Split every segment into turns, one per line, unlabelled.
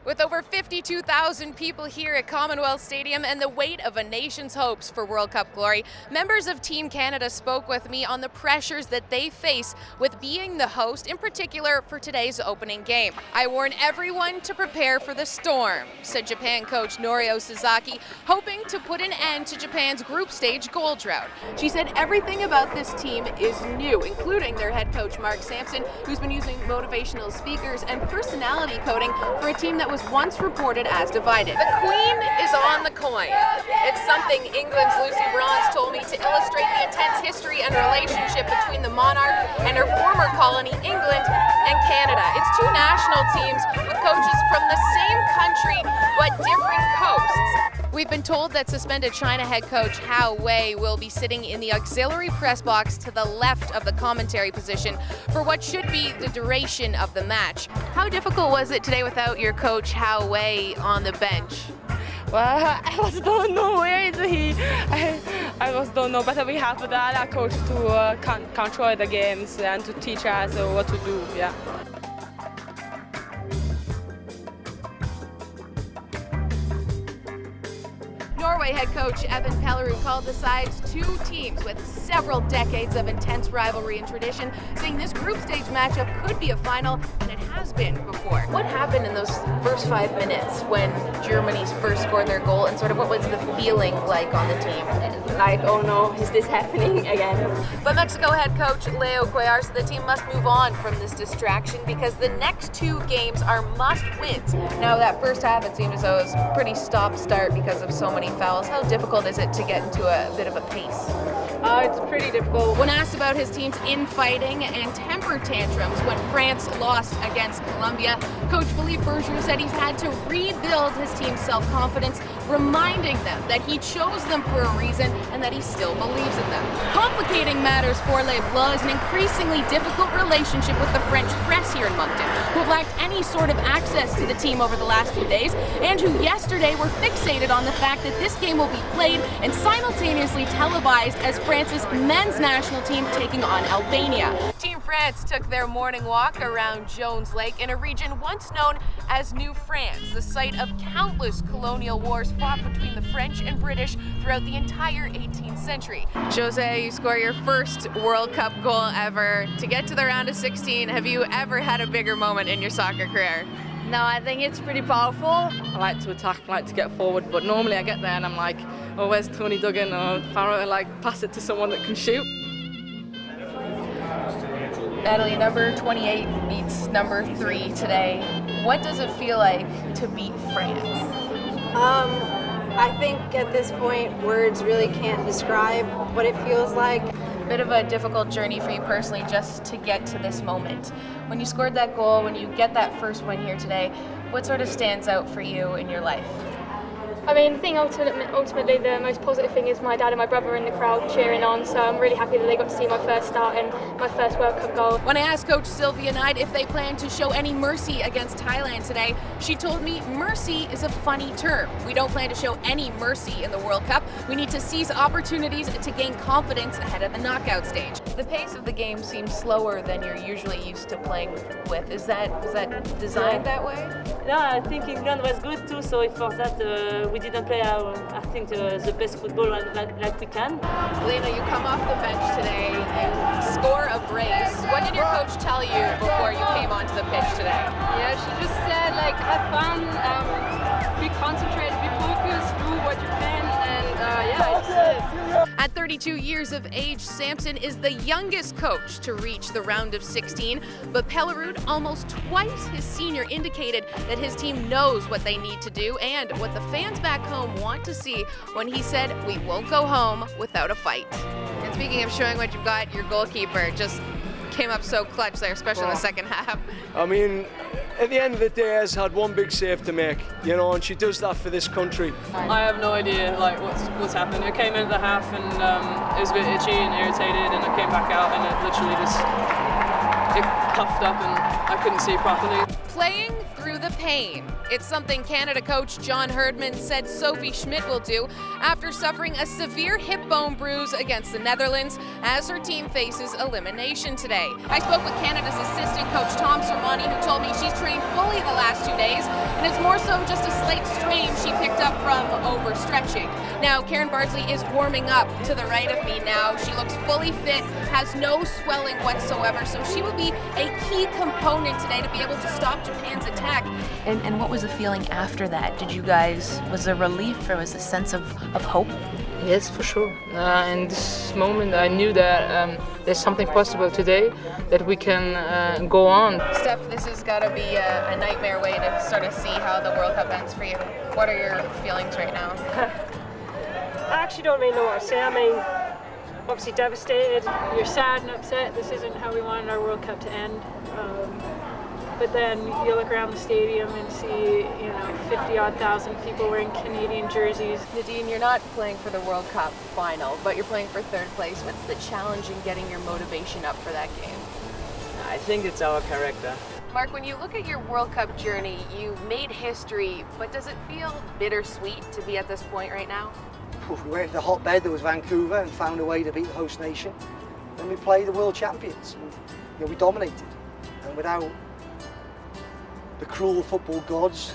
With over 52,000 people here at Commonwealth Stadium and the weight of a nation's hopes for World Cup glory, members of Team Canada spoke with me on the pressures that they face with being the host, in particular for today's opening game. I warn everyone to prepare for the storm, said Japan coach Norio Sasaki, hoping to put an end to Japan's group stage goal drought. She said everything about this team is new, including their head coach Mark Sampson, who's been using motivational speakers and personality coding for a team that was once reported as divided. The queen is on the coin. It's something England's Lucy Bronze told me to illustrate the intense history and relationship between the monarch and her former colony, England and Canada. It's two national teams with coaches from the same country but different coasts. We've been told that suspended China head coach Hao Wei will be sitting in the auxiliary press box to the left of the commentary position for what should be the duration of the match. How difficult was it today without your coach Hao Wei on the bench?
Well, I just don't know where is he. I just don't know, but we have the other coach to control the games and to teach us what to do. Yeah.
Norway head coach Evan Pellerud called the sides two teams with several decades of intense rivalry and tradition, saying this group stage matchup could be a final, and it has been before. What happened in those first 5 minutes when Germany's first scored their goal, and sort of what was the feeling like on the team?
Like, oh no, is this happening again?
But Mexico head coach Leo Cuellar said the team must move on from this distraction because the next two games are must-wins. Now, that first half, it seemed as though it was a pretty stop-start because of so many fouls. How difficult is it to get into a bit of a pace?
It's pretty difficult.
When asked about his team's infighting and temper tantrums when France lost against Colombia, Coach Philippe Bergeron said he's had to rebuild his team's self-confidence, reminding them that he chose them for a reason and that he still believes in them. Complicating matters for Les Bleus is an increasingly difficult relationship with the French press here in Moncton, who have lacked any sort of access to the team over the last few days, and who yesterday were fixated on the fact that this game will be played and simultaneously televised as France's men's national team taking on Albania. Team France took their morning walk around Jones Lake in a region once known as New France, the site of countless colonial wars fought between the French and British throughout the entire 18th century. Jose, you score your first World Cup goal ever. To get to the round of 16, have you ever had a bigger moment in your soccer career?
No, I think it's pretty powerful.
I like to attack, I like to get forward, but normally I get there and I'm like, oh, where's Tony Duggan? Or Farrow, like pass it to someone that can shoot.
Natalie, number 28 beats number 3 today. What does it feel like to beat France?
I think at this point, words really can't describe what it feels like.
Bit of a difficult journey for you personally just to get to this moment. When you scored that goal, when you get that first win here today, what sort of stands out for you in your life?
I mean, I think ultimately the most positive thing is my dad and my brother in the crowd cheering on, so I'm really happy that they got to see my first start and my first World Cup goal.
When I asked Coach Sylvia Knight if they plan to show any mercy against Thailand today, she told me mercy is a funny term. We don't plan to show any mercy in the World Cup. We need to seize opportunities to gain confidence ahead of the knockout stage. The pace of the game seems slower than you're usually used to playing with. Was that designed that way?
No, I think England was good too, so for that we didn't play I think the best football like we can.
Lena, you come off the bench today, you score a brace. What did your coach tell you before you came onto the pitch today?
Yeah, she just said, like, have fun, be concentrated, be focused, do what you can, and yeah, it's it.
At 32 years of age, Sampson is the youngest coach to reach the round of 16, but Pellerud, almost twice his senior, indicated that his team knows what they need to do and what the fans back home want to see when he said, "We won't go home without a fight." And speaking of showing what you've got, your goalkeeper just came up so clutch there, especially in the second half.
I mean, at the end of the day, has had one big save to make, you know, and she does that for this country.
I have no idea like what's happened. I came into the half and it was a bit itchy and irritated, and I came back out and it literally just puffed up and I couldn't see properly.
Playing through the pain. It's something Canada coach John Herdman said Sophie Schmidt will do after suffering a severe hip bone bruise against the Netherlands as her team faces elimination today. I spoke with Canada's assistant coach Tom Sermani, who told me she's trained full fully the last 2 days, and it's more so just a slight strain she picked up from overstretching. Now, Karen Bardsley is warming up to the right of me now. She looks fully fit, has no swelling whatsoever, so she will be a key component today to be able to stop Japan's attack.
And what was the feeling after that? Did you guys, was there relief or was a sense of hope?
Yes, for sure. In this moment, I knew that there's something possible today, that we can go on.
Steph, this has got to be a nightmare way to sort of see how the World Cup ends for you. What are your feelings right now?
I actually don't really know what to say. I mean, obviously devastated.
You're sad and upset. This isn't how we wanted our World Cup to end. But then you look around the stadium and see, 50-odd thousand people wearing Canadian jerseys.
Nadine, you're not playing for the World Cup final, but you're playing for third place. What's the challenge in getting your motivation up for that game?
I think it's our character.
Mark, when you look at your World Cup journey, you made history, but does it feel bittersweet to be at this point right now?
We went to the hotbed that was Vancouver and found a way to beat the host nation. Then we played the world champions and we dominated. And without the cruel football gods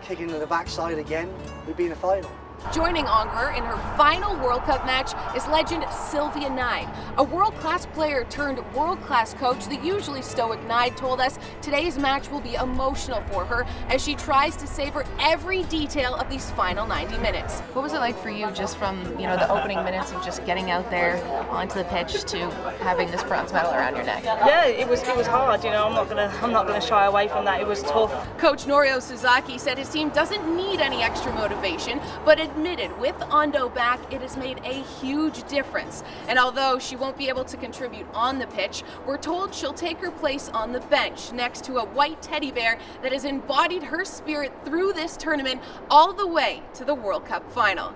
kicking in the backside again, we'd be in the final.
Joining Onger in her final World Cup match is legend Sylvia Nide. A world-class player turned world-class coach, the usually stoic Nide told us today's match will be emotional for her as she tries to savor every detail of these final 90 minutes.
What was it like for you just from, the opening minutes of just getting out there onto the pitch to having this bronze medal around your neck?
Yeah, it was hard, I'm not gonna shy away from that. It was tough.
Coach Norio Suzaki said his team doesn't need any extra motivation, but admitted with Ondo back, it has made a huge difference. And although she won't be able to contribute on the pitch, we're told she'll take her place on the bench next to a white teddy bear that has embodied her spirit through this tournament all the way to the World Cup final.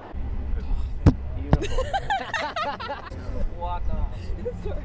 Walk on.
Sorry.